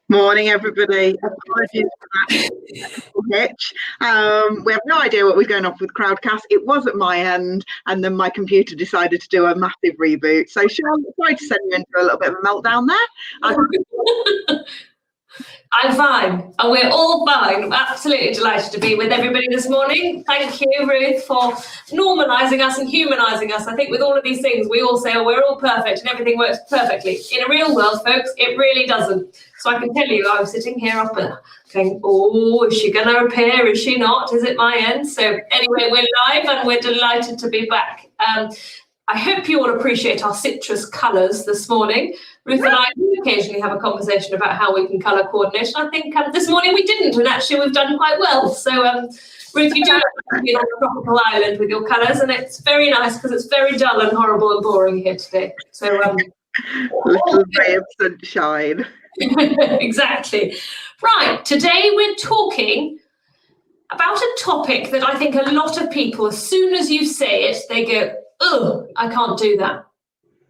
Morning, everybody. Apologies for that technical hitch. We have no idea what was going on with Crowdcast. It was at my end, and then my computer decided to do a massive reboot. So, Charlotte, sorry to send you into a little bit of a meltdown there. I'm fine, and we're all fine. I'm absolutely delighted to be with everybody this morning. Thank you, Ruth, for normalising us and humanising us. I think with all of these things, we all say, oh, we're all perfect and everything works perfectly. In a real world, folks, it really doesn't. So I can tell you, I was sitting here up and going, oh, is she going to appear? Is she not? Is it my end? So anyway, we're live and we're delighted to be back. I hope you all appreciate our citrus colours this morning. Ruth and I occasionally have a conversation about how we can colour coordinate. I think this morning we didn't, and actually we've done quite well. So, Ruth, you do have to be on a tropical island with your colours, and it's very nice because it's very dull and horrible and boring here today. So, little ray of sunshine. Exactly. Right, today we're talking about a topic that I think a lot of people, as soon as you say it, they go, oh, I can't do that.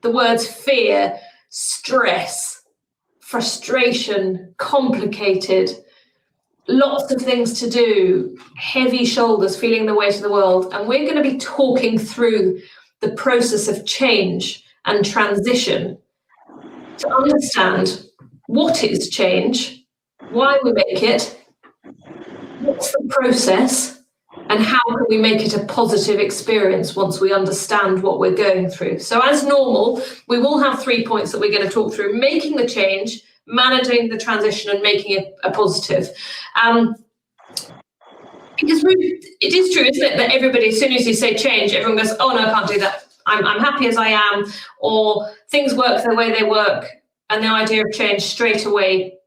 The words fear, stress, frustration, complicated, lots of things to do, heavy shoulders, feeling the weight of the world. And we're going to be talking through the process of change and transition to understand what is change, why we make it, what's the process, and how can we make it a positive experience once we understand what we're going through. So as normal, we will have 3 points that we're going to talk through: making the change, managing the transition, and making it a positive. Because it is true, isn't it, that everybody, as soon as you say change, everyone goes, oh no, I can't do that. I'm happy as I am, or things work the way they work, and the idea of change straight away,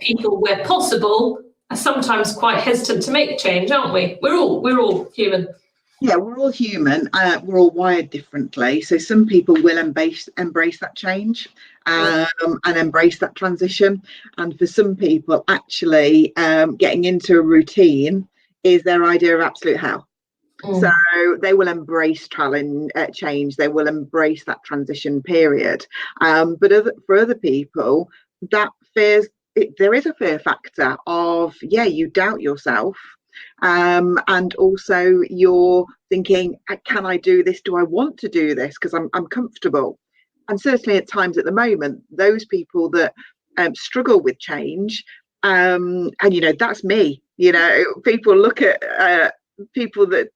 people, where possible, are sometimes quite hesitant to make change, aren't we? We're all human. Yeah, we're all human. We're all wired differently. So some people will embrace that change and embrace that transition. And for some people, actually, getting into a routine is their idea of absolute hell. So they will embrace change. They will embrace that transition period. But for other people, that there is a fear factor of, you doubt yourself, and also you're thinking, can I do this? Do I want to do this? Because I'm comfortable. And certainly at times at the moment, those people that struggle with change, and that's me. People look at people that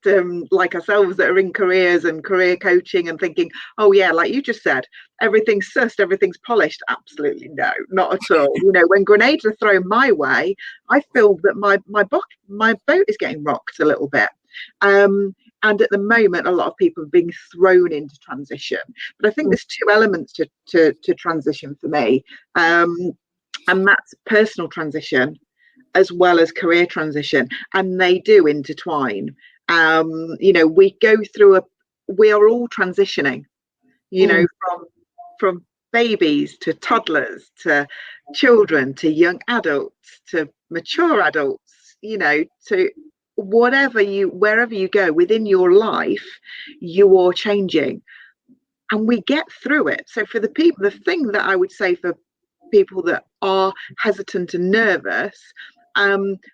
like ourselves that are in careers and career coaching and thinking, oh yeah, like you just said, everything's sussed, everything's polished. Absolutely no, not at all. When grenades are thrown my way, I feel that my boat is getting rocked a little bit. And at the moment, a lot of people are being thrown into transition. But I think there's two elements to transition for me, and that's personal transition as well as career transition, and they do intertwine. We go through we are all transitioning, from babies to toddlers to children to young adults to mature adults, to wherever you go within your life, you are changing, and we get through it. So for the thing that I would say for people that are hesitant and nervous,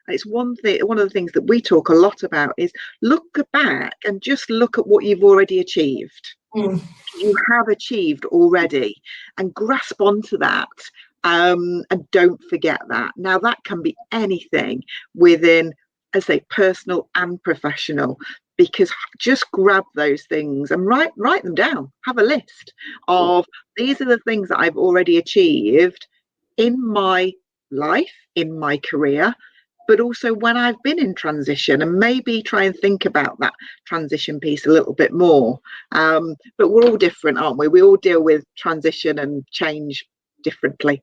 it's one of the things that we talk a lot about is look back and just look at what you've already achieved. You have achieved already, and grasp onto that, and don't forget that. Now that can be anything within, as I say, personal and professional, because just grab those things and write them down. Have a list of, these are the things that I've already achieved in my life, in my career, but also when I've been in transition, and maybe try and think about that transition piece a little bit more. But we're all different, aren't we? We all deal with transition and change differently.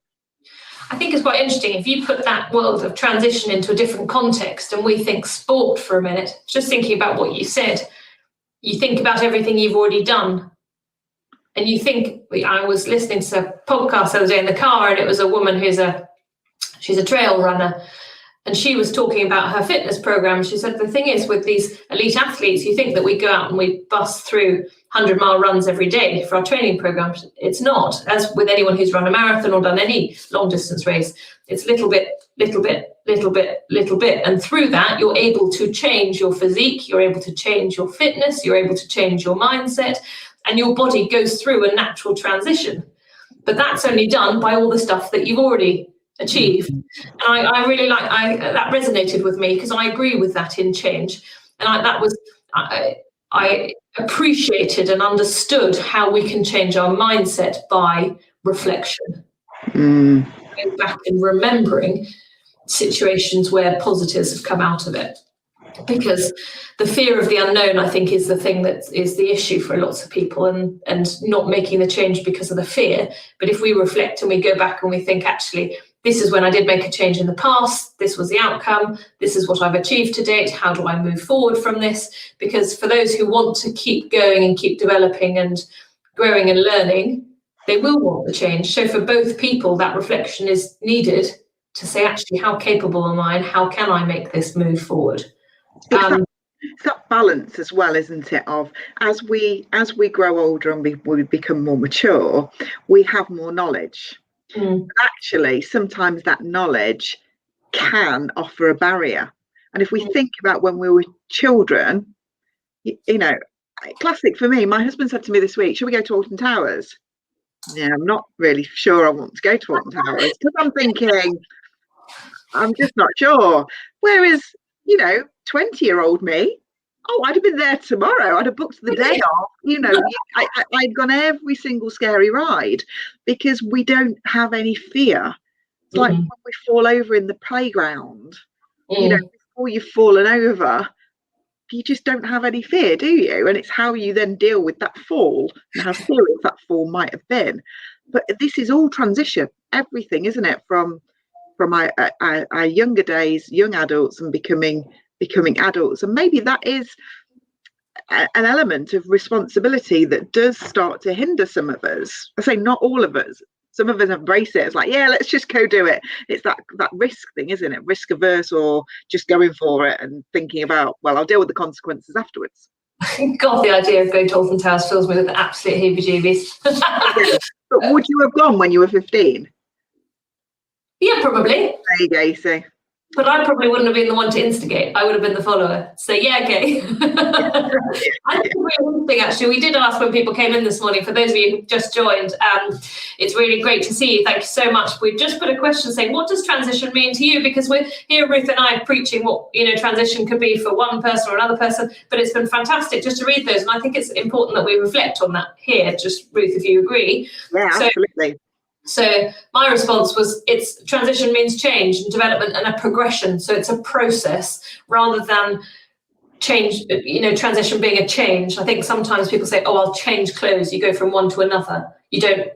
I think it's quite interesting if you put that world of transition into a different context, and we think sport for a minute, just thinking about what you said. You think about everything you've already done, and you think, I was listening to a podcast the other day in the car, and it was a woman she's a trail runner, and she was talking about her fitness program. She said, the thing is with these elite athletes, you think that we go out and we bust through 100-mile runs every day for our training programs. It's not. As with anyone who's run a marathon or done any long distance race, It's little bit, little bit, little bit, little bit. And through that, you're able to change your physique, you're able to change your fitness, you're able to change your mindset, and your body goes through a natural transition. But that's only done by all the stuff that you've already achieved. And I really that resonated with me, because I agree with that in change. And I appreciated and understood how we can change our mindset by reflection. Going back and remembering situations where positives have come out of it. Because the fear of the unknown, I think, is the thing that is the issue for lots of people, and not making the change because of the fear. But if we reflect and we go back and we think, actually, this is when I did make a change in the past, this was the outcome, this is what I've achieved to date, how do I move forward from this? Because for those who want to keep going and keep developing and growing and learning, they will want the change. So for both people, that reflection is needed to say, actually, how capable am I and how can I make this move forward? It's that balance as well, isn't it, of as we grow older and we become more mature, we have more knowledge. But actually, sometimes that knowledge can offer a barrier. And if we think about when we were children, you know, classic for me, my husband said to me this week, should we go to Alton Towers? Yeah, I'm not really sure I want to go to Alton Towers, because I'm thinking, I'm just not sure. Whereas, 20-year-old me, I'd have been there tomorrow. I'd have booked the day off. I'd gone every single scary ride, because we don't have any fear. It's like when we fall over in the playground, before you've fallen over, you just don't have any fear, do you? And it's how you then deal with that fall and how serious that fall might have been. But this is all transition, everything, isn't it? From our younger days, young adults, and becoming adults. And maybe that is an element of responsibility that does start to hinder some of us. I say not all of us. Some of us embrace it. It's like, yeah, let's just go do it. It's that risk thing, isn't it? Risk averse, or just going for it and thinking about, well, I'll deal with the consequences afterwards. God, the idea of going to Alton Towers fills me with absolute heebie-jeebies. But would you have gone when you were 15? Yeah, probably. There you go, you see. But I probably wouldn't have been the one to instigate. I would have been the follower. So yeah, okay. I think one thing, actually, we did ask when people came in this morning, for those of you who just joined, it's really great to see you. Thank you so much. We've just put a question saying, what does transition mean to you? Because we're here, Ruth and I, preaching what transition could be for one person or another person, but it's been fantastic just to read those. And I think it's important that we reflect on that here. Just, Ruth, if you agree. Yeah, absolutely. So my response was, it's transition means change and development and a progression. So it's a process rather than change, transition being a change. I think sometimes people say, I'll change clothes. You go from one to another. You don't,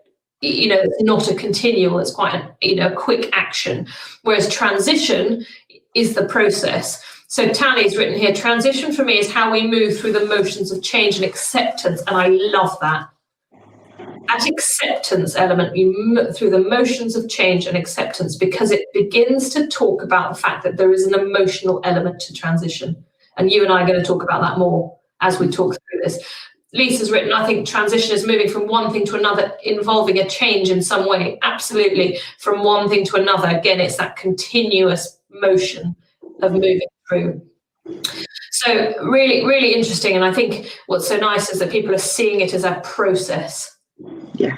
it's not a continual, it's quite a quick action. Whereas transition is the process. So Tally's written here, transition for me is how we move through the motions of change and acceptance. And I love that. That acceptance element, through the motions of change and acceptance, because it begins to talk about the fact that there is an emotional element to transition. And you and I are going to talk about that more as we talk through this. Lisa's written, I think transition is moving from one thing to another, involving a change in some way. Absolutely. From one thing to another. Again, it's that continuous motion of moving through. So really, really interesting. And I think what's so nice is that people are seeing it as a process. Yeah.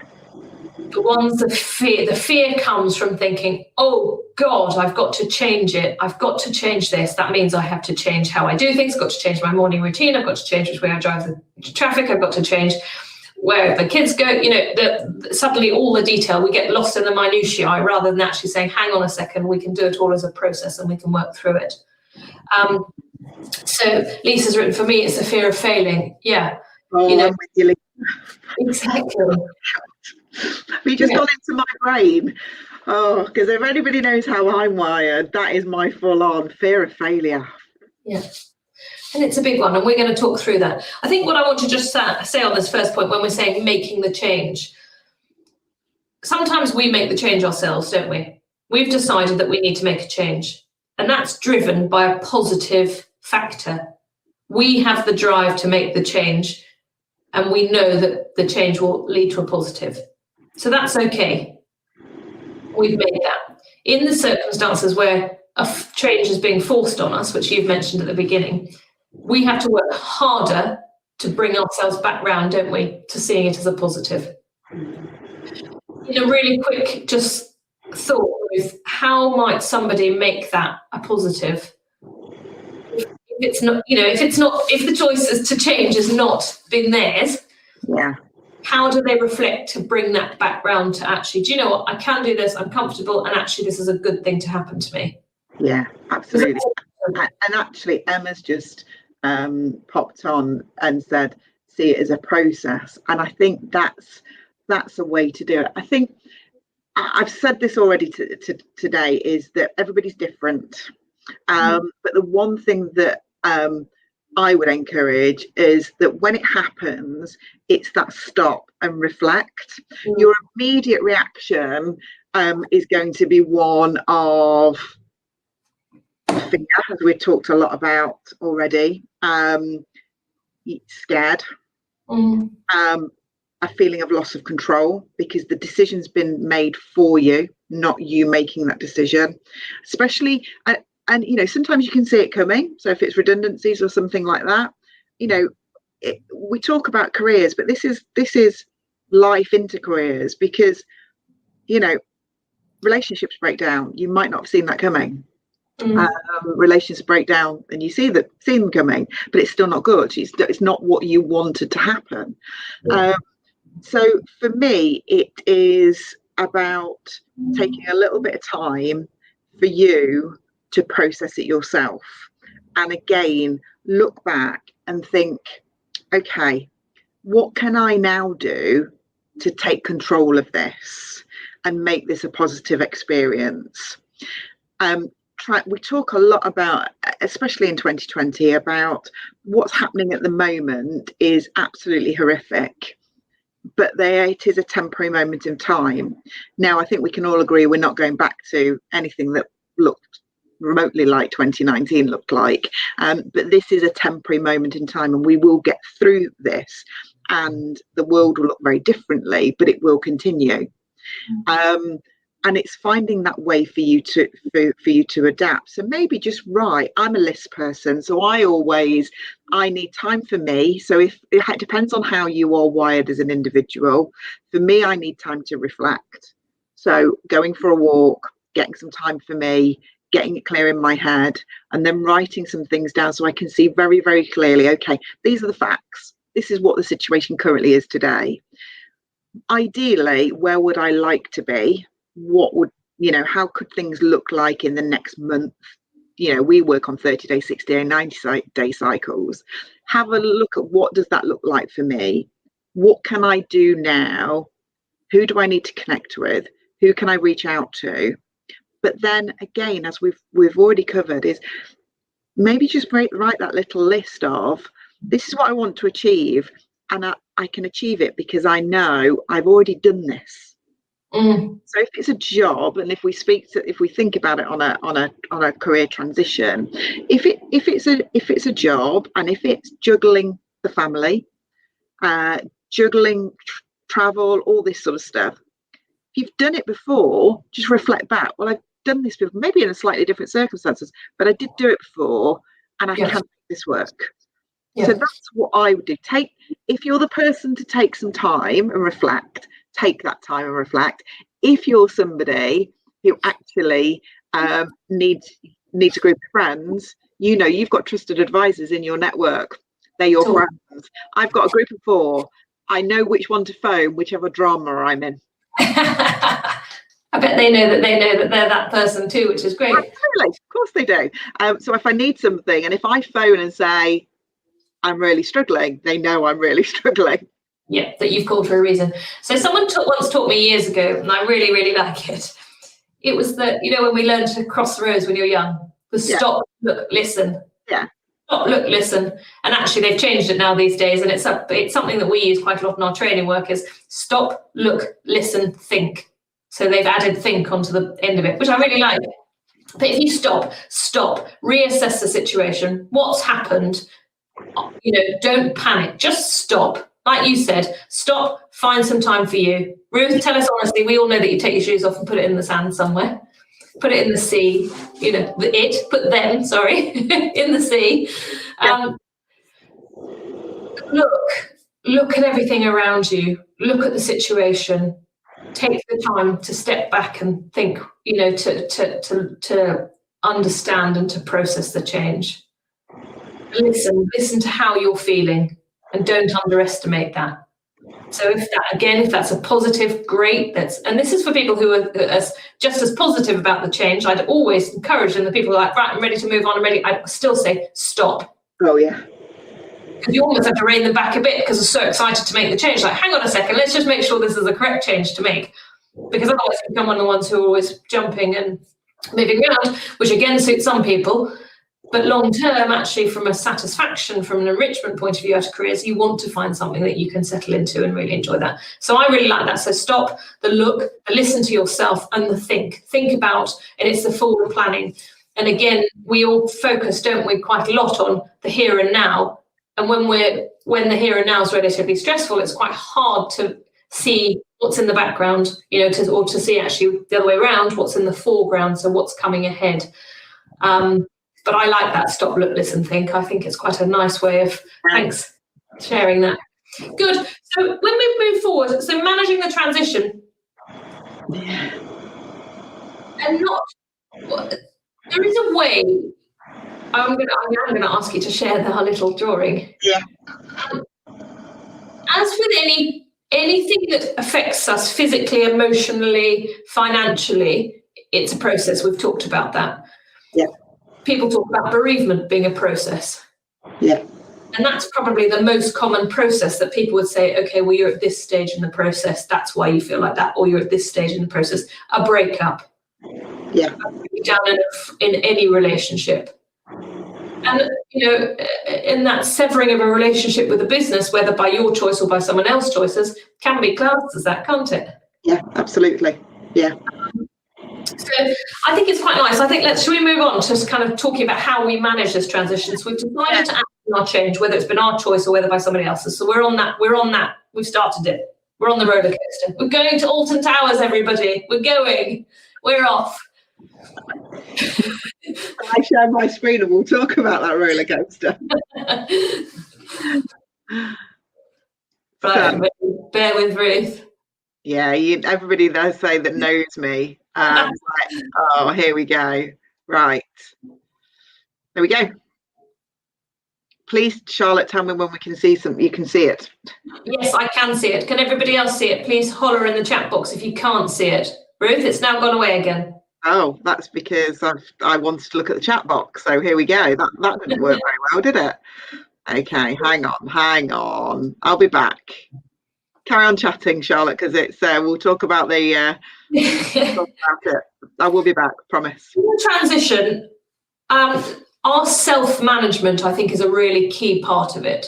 The fear comes from thinking, oh God, I've got to change it. I've got to change this. That means I have to change how I do things. I've got to change my morning routine. I've got to change which way I drive the traffic. I've got to change where the kids go. Suddenly all the detail, we get lost in the minutiae rather than actually saying, hang on a second, we can do it all as a process and we can work through it. So Lisa's written, for me, it's the fear of failing. Yeah. I'm with you, Lisa. Exactly. We just got into my brain. Because if anybody knows how I'm wired, that is my full-on fear of failure. Yeah. And it's a big one, and we're going to talk through that. I think what I want to just say on this first point, when we're saying making the change, sometimes we make the change ourselves, don't we? We've decided that we need to make a change, and that's driven by a positive factor. We have the drive to make the change, and we know that the change will lead to a positive. So that's okay. We've made that. in the circumstances where change is being forced on us, which you've mentioned at the beginning, we have to work harder to bring ourselves back round, don't we, to seeing it as a positive. In a really quick just thought, Ruth, how might somebody make that a positive? If it's not, if the choice to change has not been theirs, how do they reflect to bring that back round to actually, do you know what, I can do this, I'm comfortable, and actually this is a good thing to happen to me? Yeah, absolutely. And actually, Emma's just popped on and said, see it as a process. And I think that's a way to do it. I think I've said this already today, is that everybody's different. But the one thing that I would encourage is that when it happens, it's that stop and reflect. Your immediate reaction is going to be one of fear, as we've talked a lot about already, scared, a feeling of loss of control, because the decision's been made for you, not you making that decision. Especially, and sometimes you can see it coming. So if it's redundancies or something like that, we talk about careers, but this is life into careers, because relationships break down. You might not have seen that coming. Relations break down and you see them coming, but it's still not good. It's not what you wanted to happen. So for me, it is about taking a little bit of time for you to process it yourself, and again look back and think, okay, what can I now do to take control of this and make this a positive experience? We talk a lot about, especially in 2020, about what's happening at the moment is absolutely horrific, but it is a temporary moment in time. Now, I think we can all agree we're not going back to anything that looked remotely like 2019 looked like, but this is a temporary moment in time, and we will get through this, and the world will look very differently, but it will continue. And it's finding that way for you to adapt. So maybe just I'm a list person, so I need time for me. So if it depends on how you are wired as an individual, for me, I need time to reflect. So going for a walk, getting some time for me, getting it clear in my head, and then writing some things down so I can see very, very clearly, okay, these are the facts. This is what the situation currently is today. Ideally, where would I like to be? What would, how could things look like in the next month? We work on 30-day, 60-day, 90-day cycles. Have a look at what does that look like for me? What can I do now? Who do I need to connect with? Who can I reach out to? But then again, as we've already covered, is maybe just write that little list of, this is what I want to achieve, and I can achieve it because I know I've already done this. So if it's a job, and if we think about it on a career transition, if it's a job, and if it's juggling the family, juggling travel, all this sort of stuff, if you've done it before, just reflect back. Well, I've done this before, maybe in a slightly different circumstances, but I did do it before, and I can make this work. So that's what I would do. If you're the person to take some time and reflect, take that time and reflect. If you're somebody who actually needs a group of friends, you've got trusted advisors in your network. They're your friends. I've got a group of 4. I know which one to phone, whichever drama I'm in. I bet they know that they're that person too, which is great. Absolutely, of course they do. So if I need something, and if I phone and say I'm really struggling, they know I'm really struggling. Yeah, that you've called for a reason. So someone once taught me years ago, and I really, really like it. It was that, when we learn to cross the roads when you're young, the stop, look, listen. Yeah. Stop, look, listen. And actually they've changed it now these days, and it's something that we use quite a lot in our training work, is stop, look, listen, think. So they've added think onto the end of it, which I really like. But if you stop, reassess the situation, what's happened, don't panic, just stop. Like you said, stop, find some time for you. Ruth, tell us honestly, we all know that you take your shoes off and put it in the sand somewhere. put it in the sea, in the sea. Look at everything around you, look at the situation, take the time to step back and think, to understand and to process the change. Listen to how you're feeling and don't underestimate that. So if that's a positive, great. And this is for people who are just as positive about the change. I'd always encourage them. The people who are like, right, I'm ready to move on, I'd still say, stop. Oh, yeah. Because you almost have to rein them back a bit because they're so excited to make the change. Like, hang on a second, let's just make sure this is the correct change to make. Because otherwise you become one of the ones who are always jumping and moving around, which again suits some people. But long term, actually, from a satisfaction, from an enrichment point of view out of careers, you want to find something that you can settle into and really enjoy that. So I really like that. So stop, the look, the listen to yourself, and the think. Think about, and it's the forward planning. And again, we all focus, don't we, quite a lot on the here and now. And when the here and now is relatively stressful, it's quite hard to see what's in the background, or to see actually the other way around, what's in the foreground, so what's coming ahead. But I like that stop, look, listen, think. I think it's quite a nice way of, thanks for sharing that. Good. So when we move forward, so managing the transition. Yeah. And there is a way, I'm going to ask you to share our little drawing. Yeah. As with anything that affects us physically, emotionally, financially, it's a process. We've talked about that. Yeah. People talk about bereavement being a process. Yeah. And that's probably the most common process that people would say, okay, well, you're at this stage in the process, that's why you feel like that, or you're at this stage in the process. A breakup. Yeah. Down in any relationship. And, in that severing of a relationship with a business, whether by your choice or by someone else's choices, can be classed as that, can't it? Yeah, absolutely. Yeah. So I think it's quite nice. I think should we move on to kind of talking about how we manage this transition? So we've decided to act on our change, whether it's been our choice or whether by somebody else's. So we're on that. We've started it. We're on the roller coaster. We're going to Alton Towers, everybody. We're off. I share my screen and we'll talk about that roller coaster. Right, bear with Ruth. Yeah, everybody there say that knows me. Right, oh, here we go. Right. There we go. Please, Charlotte, tell me when we can see something. You can see it. Yes, I can see it. Can everybody else see it? Please holler in the chat box if you can't see it. Ruth, it's now gone away again. Oh, that's because I wanted to look at the chat box. So here we go. That didn't work very well, did it? Okay, hang on. I'll be back. Carry on chatting, Charlotte, because it's we'll talk about the talk about it. I will be back, promise. In the transition, our self-management, I think, is a really key part of it.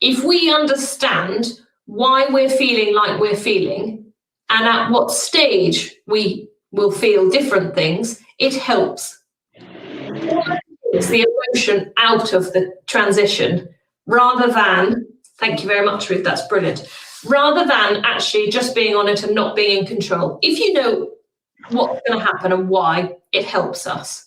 If we understand why we're feeling like we're feeling and at what stage we will feel different things, it helps. It's the emotion out of the transition rather than, thank you very much, Ruth, that's brilliant, rather than actually just being on it and not being in control. If you know what's going to happen and why, it helps us.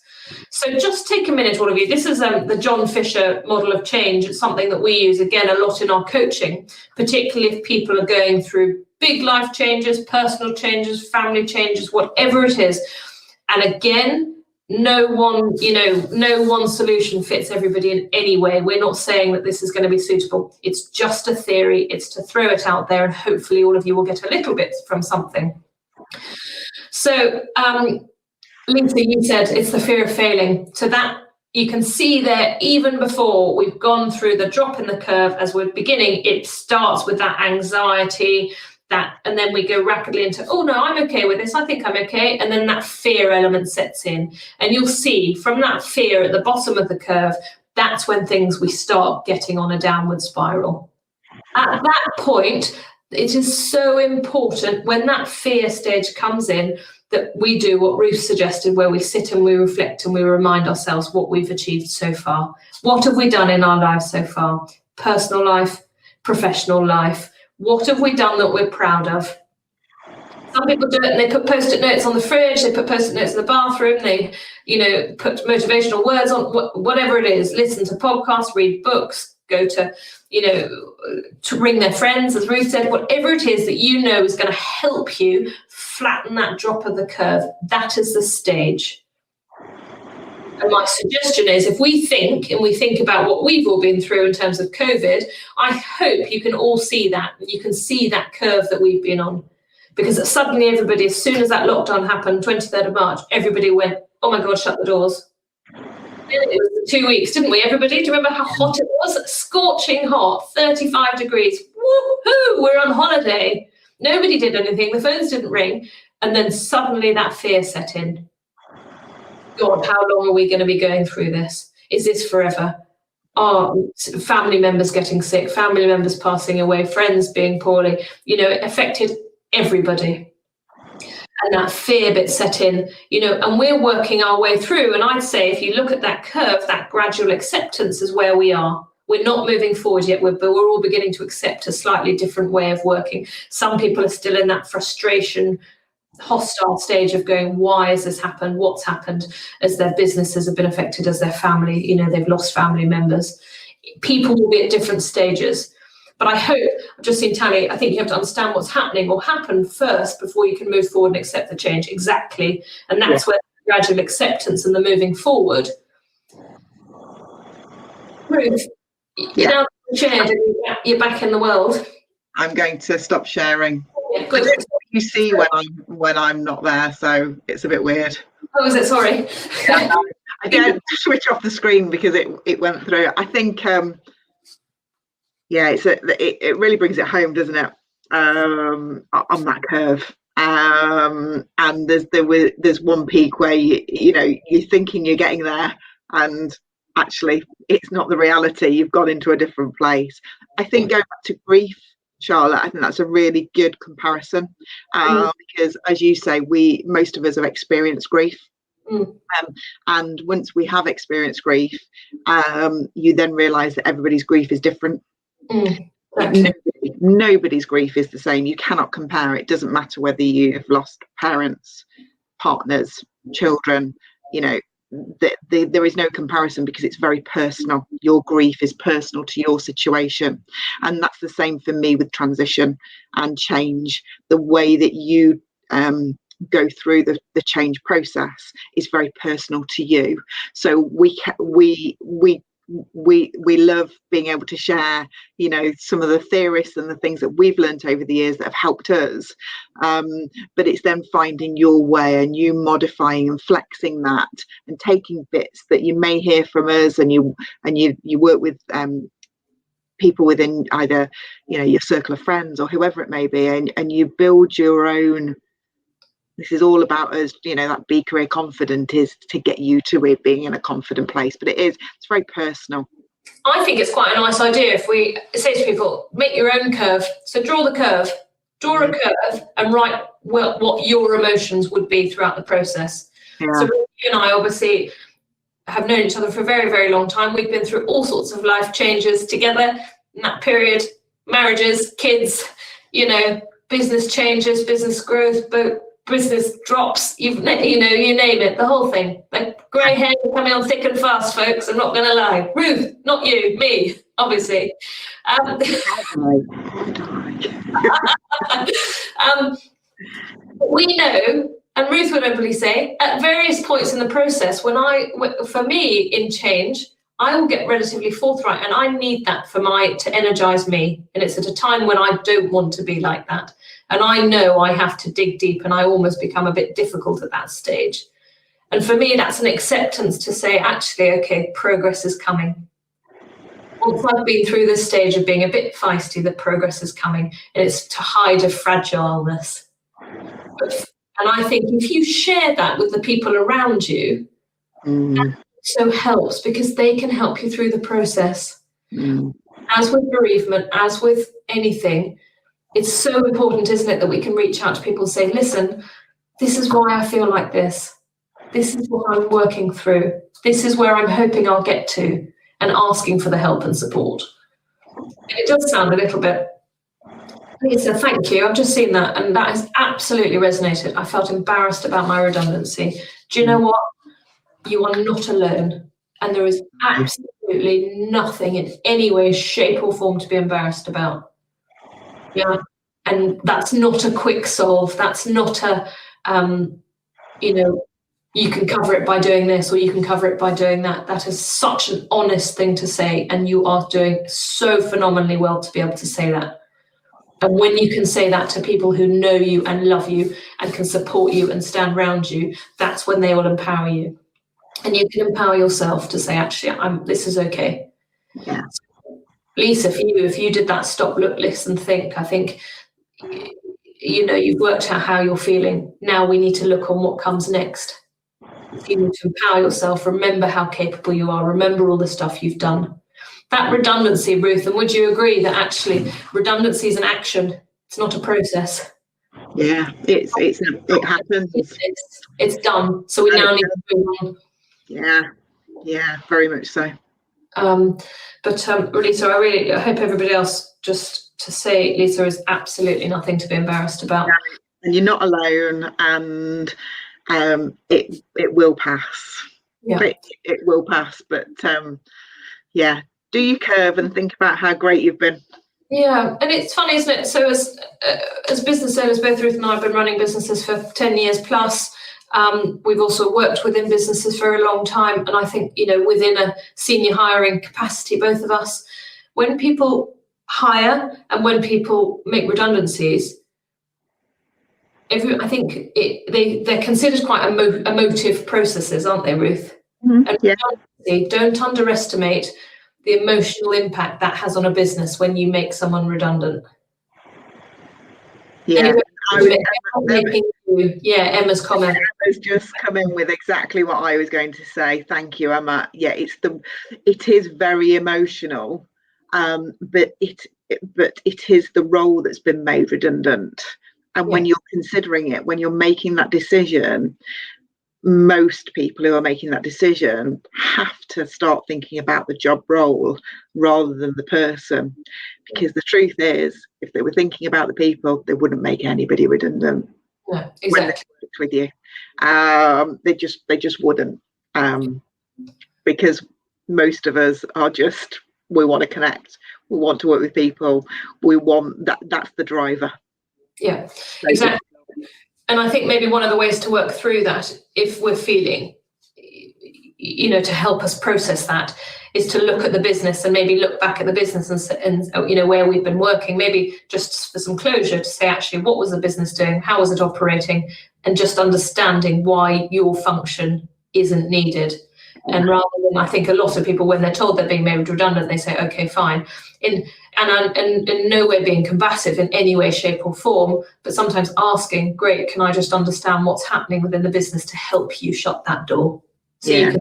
So just take a minute, all of you. This is the John Fisher model of change. It's something that we use, again, a lot in our coaching, particularly if people are going through big life changes, personal changes, family changes, whatever it is. And again, no one solution fits everybody in any way. We're not saying that this is going to be suitable. It's just a theory. It's to throw it out there, and hopefully all of you will get a little bit from something. So, Lisa, you said it's the fear of failing. So that you can see there, even before we've gone through the drop in the curve as we're beginning, it starts with that anxiety, and then we go rapidly into, oh no, I'm okay with this, I think I'm okay. And then that fear element sets in. And you'll see from that fear at the bottom of the curve, that's when we start getting on a downward spiral. At that point, it is so important when that fear stage comes in that we do what Ruth suggested, where we sit and we reflect and we remind ourselves what we've achieved so far. What have we done in our lives so far? Personal life, professional life. What have we done that we're proud of? Some people do it and they put post-it notes on the fridge, they put post-it notes in the bathroom, they, put motivational words on, whatever it is, listen to podcasts, read books, go to, to ring their friends, as Ruth said, whatever it is that is going to help you flatten that drop of the curve. That is the stage. And my suggestion is, if we think about what we've all been through in terms of COVID, I hope you can all see that, and you can see that curve that we've been on. Because suddenly everybody, as soon as that lockdown happened, 23rd of March, everybody went, oh my God, shut the doors. It was 2 weeks, didn't we, everybody? Do you remember how hot it was? Scorching hot, 35 degrees. Woohoo, we're on holiday. Nobody did anything, the phones didn't ring. And then suddenly that fear set in. God, how long are we going to be going through this? Is this forever? Family members getting sick, family members passing away, friends being poorly. It affected everybody. And that fear bit set in, and we're working our way through. And I'd say if you look at that curve, that gradual acceptance is where we are. We're not moving forward yet, but we're all beginning to accept a slightly different way of working. Some people are still in that frustration, hostile stage of going, why has this happened? What's happened? As their businesses have been affected, as their family, they've lost family members. People will be at different stages. But I hope, I've just seen Tally, I think you have to understand what's happening or happen first before you can move forward and accept the change. Exactly. And that's where the gradual acceptance and the moving forward. Ruth, you're now shared and you're back in the world. I'm going to stop sharing. Yeah, good. You see when I'm not there, so it's a bit weird. Oh, is it? Sorry. I don't switch off the screen because it went through. I think it really brings it home, doesn't it? On that curve. And there's one peak where you're thinking you're getting there, and actually it's not the reality. You've gone into a different place. I think going back to grief, Charlotte, I think that's a really good comparison, because as you say, most of us have experienced grief. And once we have experienced grief, you then realise that everybody's grief is different. Nobody's grief is the same. You cannot compare. It doesn't matter whether you have lost parents, partners, children. There is no comparison because it's very personal. Your grief is personal to your situation, and that's the same for me with transition and change. The way that you go through the change process is very personal to you. So we love being able to share, some of the theorists and the things that we've learned over the years that have helped us. But it's then finding your way and you modifying and flexing that and taking bits that you may hear from us, and you work with people within either, your circle of friends or whoever it may be, and you build your own. This is all about us, that Be Career Confident is to get you to it being in a confident place. But it's very personal. I think it's quite a nice idea if we say to people, make your own curve. So draw a curve and write what your emotions would be throughout the process. Yeah. So you and I obviously have known each other for a very, very long time. We've been through all sorts of life changes together in that period, marriages, kids, business changes, business growth, business drops, you name it, the whole thing. Like grey hair coming on thick and fast, folks. I'm not going to lie. Ruth, not you, me, obviously. We know, and Ruth would probably say, at various points in the process, for me in change, I will get relatively forthright, and I need that to energize me. And it's at a time when I don't want to be like that. And I know I have to dig deep, and I almost become a bit difficult at that stage. And for me, that's an acceptance to say, actually, okay, progress is coming. Once I've been through this stage of being a bit feisty, the progress is coming. And it's to hide a fragileness. And I think if you share that with the people around you, that so helps, because they can help you through the process. As with bereavement, as with anything, it's so important, isn't it, that we can reach out to people and say, listen, this is why I feel like this. This is what I'm working through. This is where I'm hoping I'll get to, and asking for the help and support. And it does sound a little bit Lisa, thank you. I've just seen that, and that has absolutely resonated. I felt embarrassed about my redundancy. Do you know what? You are not alone, and there is absolutely nothing in any way, shape, or form to be embarrassed about. Yeah, and that's not a quick solve. That's not a, you can cover it by doing this, or you can cover it by doing that. That is such an honest thing to say, and you are doing so phenomenally well to be able to say that. And when you can say that to people who know you and love you and can support you and stand around you, that's when they will empower you. And you can empower yourself to say, actually, this is okay. Yeah. Lisa, for you, if you did that stop, look, listen, think, I think, you've worked out how you're feeling. Now we need to look on what comes next. If you need to empower yourself, remember how capable you are, remember all the stuff you've done. That redundancy, Ruth, and would you agree that actually redundancy is an action? It's not a process. Yeah, it happens. It's done. So we now need to move on. Yeah, very much so. Lisa, I hope everybody else, just to say, Lisa is absolutely nothing to be embarrassed about. And you're not alone, and it will pass. Yeah, it will pass. But do your curve and think about how great you've been. Yeah, and it's funny, isn't it? So as business owners, both Ruth and I have been running businesses for 10 years plus. We've also worked within businesses for a long time, and I think within a senior hiring capacity, both of us, when people hire and when people make redundancies, I think they're considered quite emotive processes, aren't they, Ruth? Mm-hmm. And redundancy, don't underestimate the emotional impact that has on a business when you make someone redundant. Yeah. Emma's comment. Emma's just come in with exactly what I was going to say. Thank you, Emma. Yeah, it is very emotional, but it is the role that's been made redundant. And when you're considering it, when you're making that decision, most people who are making that decision have to start thinking about the job role rather than the person, because the truth is, if they were thinking about the people, they wouldn't make anybody redundant. Yeah, exactly. When they worked with you, they just wouldn't, because most of us are we want to connect, we want to work with people, we want that's the driver. Yeah, exactly. And I think maybe one of the ways to work through that, if we're feeling, to help us process that, is to look at the business and maybe look back at the business and where we've been working, maybe just for some closure to say, actually, what was the business doing? How was it operating? And just understanding why your function isn't needed. And rather than, I think a lot of people, when they're told they're being made redundant, they say, okay, fine. And no way being combative in any way, shape or form, but sometimes asking, great, can I just understand what's happening within the business to help you shut that door? So you can,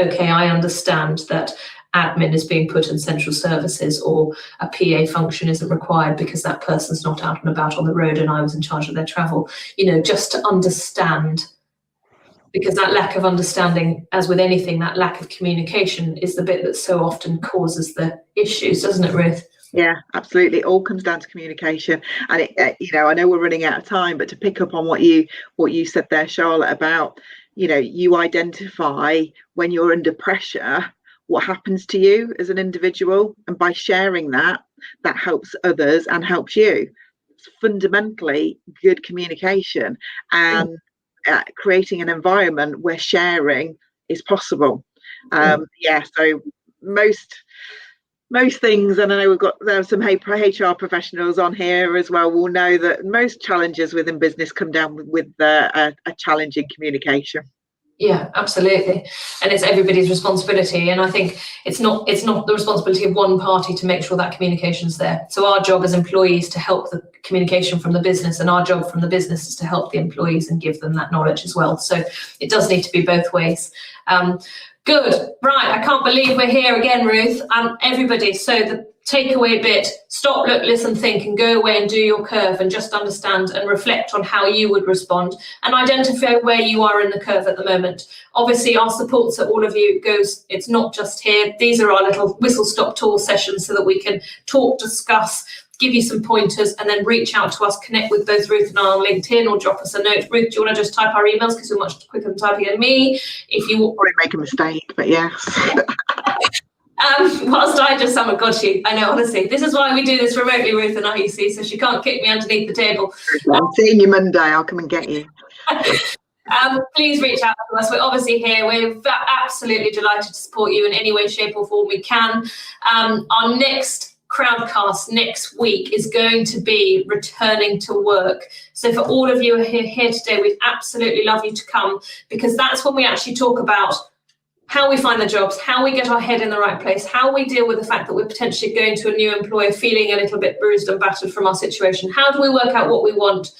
okay, I understand that admin is being put in central services, or a PA function isn't required because that person's not out and about on the road and I was in charge of their travel, just to understand. Because that lack of understanding, as with anything, that lack of communication is the bit that so often causes the issues, doesn't it, Ruth? Yeah, absolutely. It all comes down to communication. And I know we're running out of time, but to pick up on what you said there, Charlotte, about you identify when you're under pressure what happens to you as an individual, and by sharing that helps others and helps you. It's fundamentally good communication and creating an environment where sharing is possible. So most things, and I know there are some HR professionals on here as well, will know that most challenges within business come down with a challenge in communication. Yeah, absolutely. And it's everybody's responsibility. And I think it's not the responsibility of one party to make sure that communication's there. So our job as employees to help the communication from the business, and our job from the business is to help the employees and give them that knowledge as well. So it does need to be both ways. Good. Right. I can't believe we're here again, Ruth. Everybody. So the takeaway bit, stop, look, listen, think, and go away and do your curve and just understand and reflect on how you would respond and identify where you are in the curve at the moment. Obviously, our supports at all of you it's not just here. These are our little whistle-stop tour sessions so that we can talk, discuss, give you some pointers, and then reach out to us, connect with both Ruth and I on LinkedIn, or drop us a note. Ruth, do you want to just type our emails, because you're much quicker than typing than me? If you probably make a mistake, but yes. Whilst I just, oh my God, I know, honestly, this is why we do this remotely, Ruth and I, you see, so she can't kick me underneath the table. I'm seeing you Monday, I'll come and get you. Please reach out to us. We're obviously here. We're absolutely delighted to support you in any way, shape or form we can. Our next Crowdcast next week is going to be returning to work. So for all of you who are here today, we'd absolutely love you to come, because that's when we actually talk about how we find the jobs, how we get our head in the right place, how we deal with the fact that we're potentially going to a new employer feeling a little bit bruised and battered from our situation. How do we work out what we want?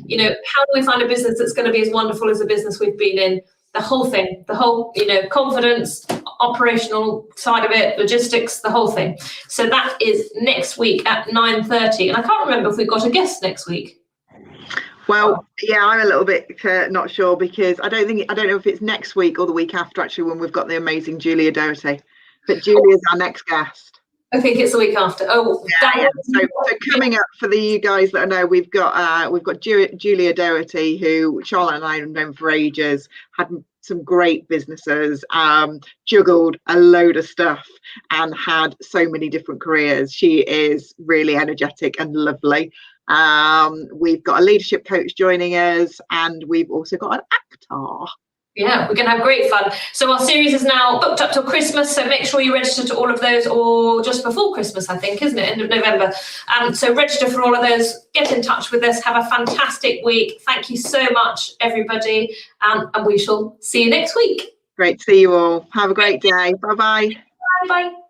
You know, how do we find a business that's going to be as wonderful as a business we've been in? The whole thing, the whole, you know, confidence, operational side of it, logistics, the whole thing. So that is next week at 9:30. And I can't remember if we've got a guest next week. Well, yeah, I'm a little bit not sure, because I don't know if it's next week or the week after, actually, when we've got the amazing Julia Doherty. But Julia's our next guest. I think it's the week after. Oh, yeah. So coming up, for the you guys that know, we've got Julia Doherty, who Charlotte and I have known for ages, had some great businesses, juggled a load of stuff, and had so many different careers. She is really energetic and lovely. We've got a leadership coach joining us, and we've also got an actor. Yeah, we're going to have great fun. So our series is now booked up till Christmas, so make sure you register to all of those, or just before Christmas, I think, isn't it? End of November. So register for all of those, get in touch with us, have a fantastic week. Thank you so much, everybody, and we shall see you next week. Great to see you all. Have a great day. Bye-bye. Bye-bye.